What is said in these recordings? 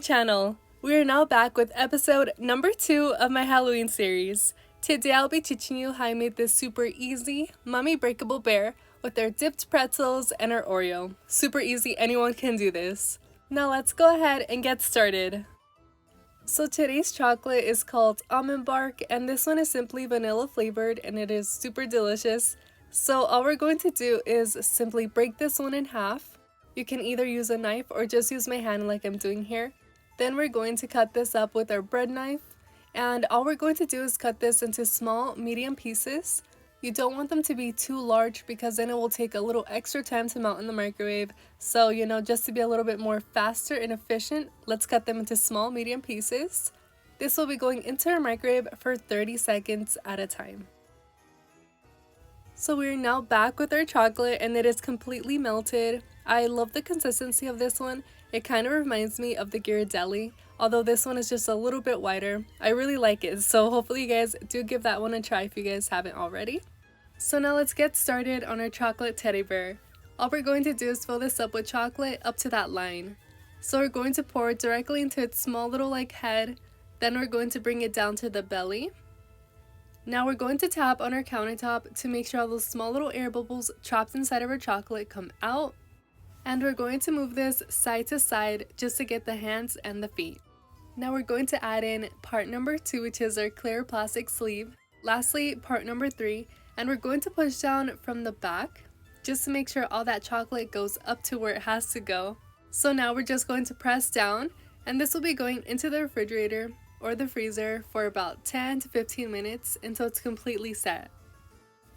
channel. We are now back with episode number 2 of my Halloween series. Today I'll be teaching you how I made this super easy mummy breakable bear with our dipped pretzels and our Oreo. Super easy, anyone can do this. Now let's go ahead and get started. So today's chocolate is called almond bark, and this one is simply vanilla flavored and it is super delicious. So all we're going to do is simply break this one in half. You can either use a knife or just use my hand like I'm doing here. Then we're going to cut this up with our bread knife, and all we're going to do is cut this into small, medium pieces. You don't want them to be too large because then it will take a little extra time to melt in the microwave. So, just to be a little bit more faster and efficient, let's cut them into small, medium pieces. This will be going into our microwave for 30 seconds at a time. So we're now back with our chocolate and it is completely melted. I love the consistency of this one. It kind of reminds me of the Ghirardelli, although this one is just a little bit whiter. I really like it, so hopefully you guys do give that one a try if you guys haven't already. So now let's get started on our chocolate teddy bear. All we're going to do is fill this up with chocolate up to that line. So we're going to pour it directly into its small little head, then we're going to bring it down to the belly. Now we're going to tap on our countertop to make sure all those small little air bubbles trapped inside of our chocolate come out. And we're going to move this side to side just to get the hands and the feet. Now we're going to add in part number 2, which is our clear plastic sleeve. Lastly, part number 3, and we're going to push down from the back just to make sure all that chocolate goes up to where it has to go. So now we're just going to press down, and this will be going into the refrigerator or the freezer for about 10 to 15 minutes until it's completely set.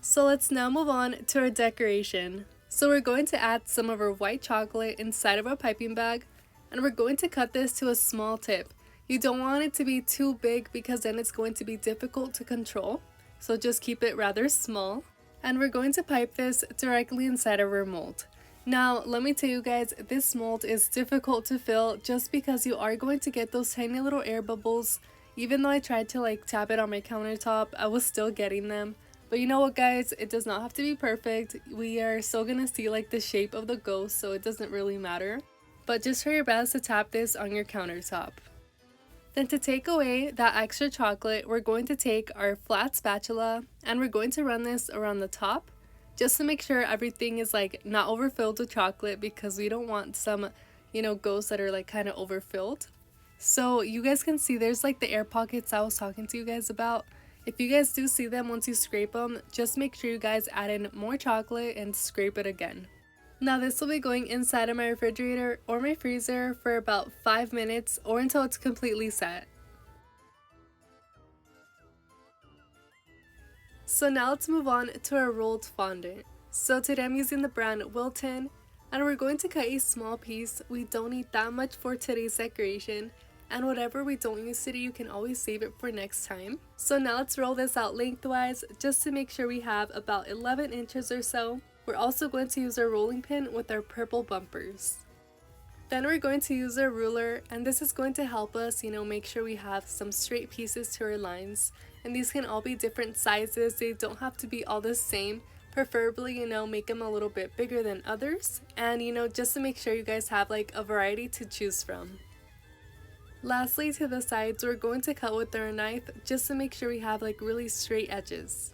So let's now move on to our decoration. So we're going to add some of our white chocolate inside of a piping bag, and we're going to cut this to a small tip. You don't want it to be too big because then it's going to be difficult to control, so just keep it rather small. And we're going to pipe this directly inside of our mold. Now let me tell you guys, this mold is difficult to fill just because you are going to get those tiny little air bubbles. Even though I tried to tap it on my countertop, I was still getting them. But you know what guys, it does not have to be perfect. We are still gonna see the shape of the ghost, so it doesn't really matter. But just try your best to tap this on your countertop. Then to take away that extra chocolate, we're going to take our flat spatula and we're going to run this around the top just to make sure everything is not overfilled with chocolate, because we don't want some ghosts that are kind of overfilled. So you guys can see there's the air pockets I was talking to you guys about. If you guys do see them once you scrape them, just make sure you guys add in more chocolate and scrape it again. Now this will be going inside of my refrigerator or my freezer for about 5 minutes or until it's completely set. So now let's move on to our rolled fondant. So today I'm using the brand Wilton, and we're going to cut a small piece. We don't need that much for today's decoration, and whatever we don't use today, you can always save it for next time. So now let's roll this out lengthwise just to make sure we have about 11 inches or so. We're also going to use our rolling pin with our purple bumpers. Then we're going to use our ruler, and this is going to help us, make sure we have some straight pieces to our lines. And these can all be different sizes. They don't have to be all the same. Preferably, make them a little bit bigger than others. And, just to make sure you guys have a variety to choose from. Lastly, to the sides, we're going to cut with our knife just to make sure we have really straight edges.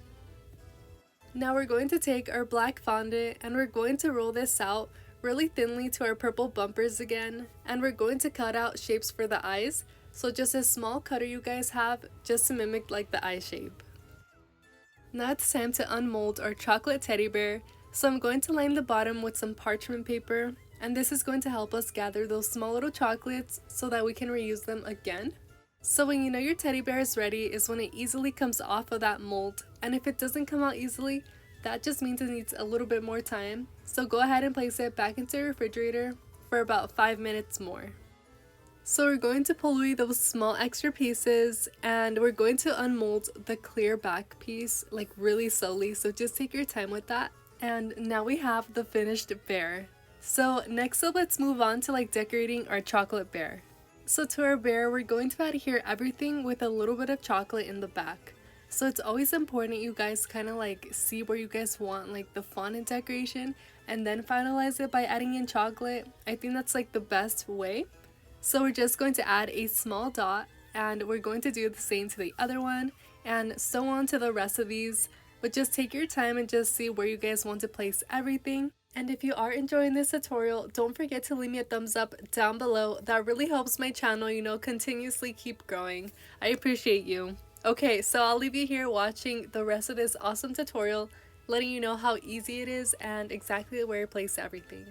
Now we're going to take our black fondant and we're going to roll this out really thinly to our purple bumpers again, and we're going to cut out shapes for the eyes. So just a small cutter you guys have just to mimic the eye shape. Now it's time to unmold our chocolate teddy bear. So I'm going to line the bottom with some parchment paper, and this is going to help us gather those small little chocolates so that we can reuse them again. So when you know your teddy bear is ready is when it easily comes off of that mold, and if it doesn't come out easily, that just means it needs a little bit more time. So go ahead and place it back into the refrigerator for about 5 minutes more. So we're going to pull away those small extra pieces, and we're going to unmold the clear back piece really slowly, so just take your time with that. And now we have the finished bear. So next up, let's move on to decorating our chocolate bear. So to our bear, we're going to adhere everything with a little bit of chocolate in the back. So it's always important you guys kind of see where you guys want the fondant decoration and then finalize it by adding in chocolate. I think that's the best way. So we're just going to add a small dot, and we're going to do the same to the other one, and so on to the rest of these. But just take your time and just see where you guys want to place everything. And if you are enjoying this tutorial, don't forget to leave me a thumbs up down below. That really helps my channel, continuously keep growing. I appreciate you. Okay, so I'll leave you here watching the rest of this awesome tutorial, letting you know how easy it is and exactly where to place everything.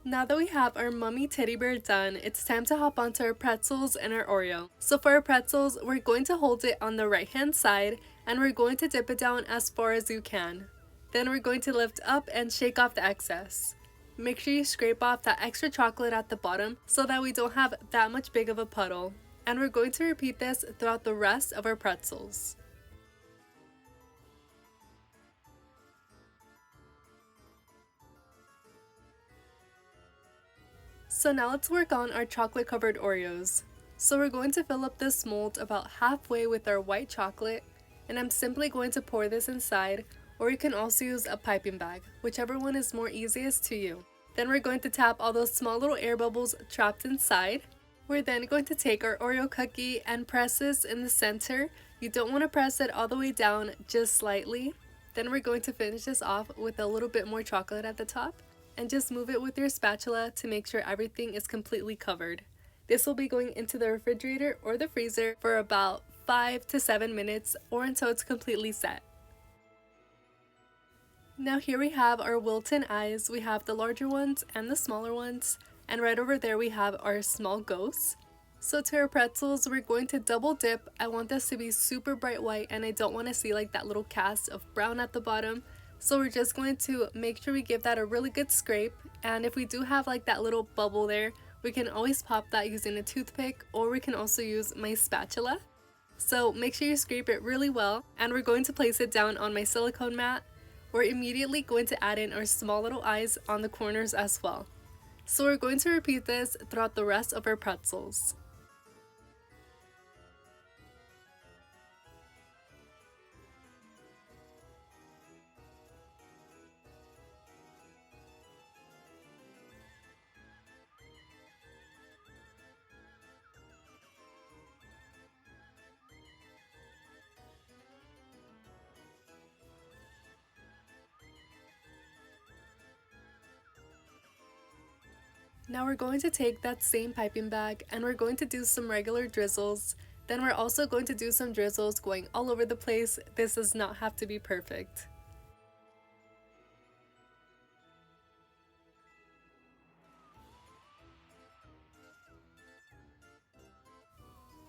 Now that we have our mummy teddy bear done, it's time to hop onto our pretzels and our Oreo. So for our pretzels, we're going to hold it on the right hand side and we're going to dip it down as far as you can. Then we're going to lift up and shake off the excess. Make sure you scrape off that extra chocolate at the bottom so that we don't have that much big of a puddle. And we're going to repeat this throughout the rest of our pretzels. So now let's work on our chocolate covered Oreos. So we're going to fill up this mold about halfway with our white chocolate, and I'm simply going to pour this inside, or you can also use a piping bag, whichever one is more easiest to you. Then we're going to tap all those small little air bubbles trapped inside. We're then going to take our Oreo cookie and press this in the center. You don't want to press it all the way down, just slightly. Then we're going to finish this off with a little bit more chocolate at the top, and just move it with your spatula to make sure everything is completely covered. This will be going into the refrigerator or the freezer for about 5 to 7 minutes or until it's completely set. Now here we have our Wilton eyes. We have the larger ones and the smaller ones, and right over there we have our small ghosts. So to our pretzels, we're going to double dip. I want this to be super bright white and I don't want to see like that little cast of brown at the bottom. So we're just going to make sure we give that a really good scrape, and if we do have like that little bubble there, we can always pop that using a toothpick, or we can also use my spatula. So make sure you scrape it really well, and we're going to place it down on my silicone mat. We're immediately going to add in our small little eyes on the corners as well. So we're going to repeat this throughout the rest of our pretzels. Now we're going to take that same piping bag and we're going to do some regular drizzles. Then we're also going to do some drizzles going all over the place. This does not have to be perfect.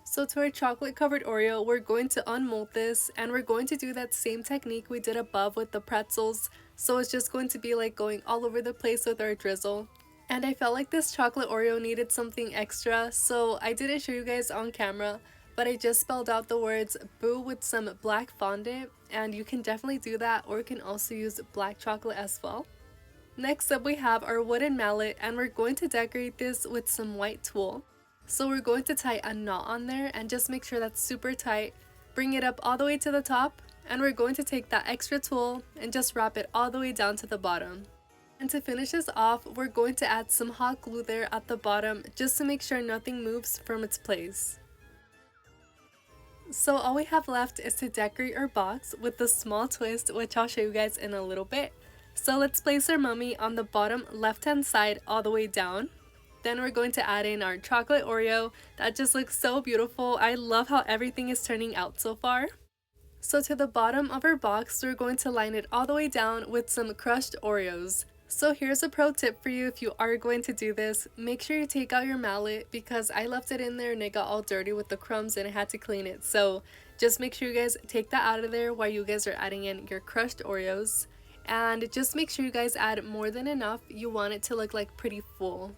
So to our chocolate covered Oreo, we're going to unmold this and we're going to do that same technique we did above with the pretzels. So it's just going to be like going all over the place with our drizzle. And I felt like this chocolate Oreo needed something extra, so I didn't show you guys on camera, but I just spelled out the words boo with some black fondant, and you can definitely do that, or you can also use black chocolate as well. Next up we have our wooden mallet, and we're going to decorate this with some white tulle. So we're going to tie a knot on there and just make sure that's super tight. Bring it up all the way to the top, and we're going to take that extra tulle and just wrap it all the way down to the bottom. And to finish this off, we're going to add some hot glue there at the bottom just to make sure nothing moves from its place. So all we have left is to decorate our box with the small twist, which I'll show you guys in a little bit. So let's place our mummy on the bottom left hand side all the way down. Then we're going to add in our chocolate Oreo. That just looks so beautiful. I love how everything is turning out so far. So to the bottom of our box, we're going to line it all the way down with some crushed Oreos. So here's a pro tip for you if you are going to do this. Make sure you take out your mallet because I left it in there and it got all dirty with the crumbs and I had to clean it. So just make sure you guys take that out of there while you guys are adding in your crushed Oreos. And just make sure you guys add more than enough. You want it to look like pretty full.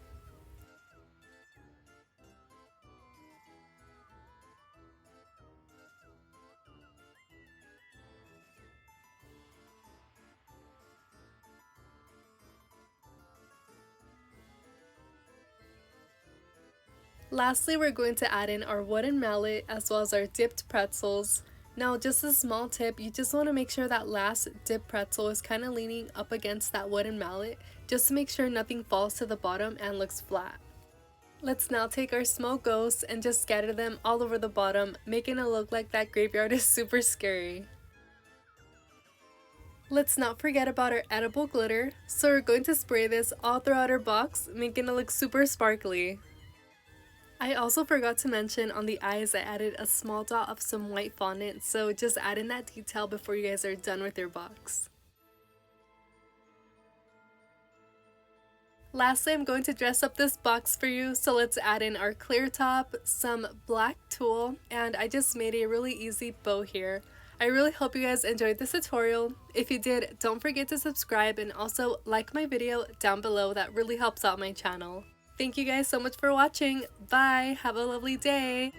Lastly, we're going to add in our wooden mallet as well as our dipped pretzels. Now, just a small tip, you just want to make sure that last dipped pretzel is kind of leaning up against that wooden mallet just to make sure nothing falls to the bottom and looks flat. Let's now take our smoke ghosts and just scatter them all over the bottom, making it look like that graveyard is super scary. Let's not forget about our edible glitter, so we're going to spray this all throughout our box, making it look super sparkly. I also forgot to mention on the eyes I added a small dot of some white fondant, so just add in that detail before you guys are done with your box. Lastly, I'm going to dress up this box for you, so let's add in our clear top, some black tulle, and I just made a really easy bow here. I really hope you guys enjoyed this tutorial. If you did, don't forget to subscribe and also like my video down below. That really helps out my channel. Thank you guys so much for watching. Bye. Have a lovely day.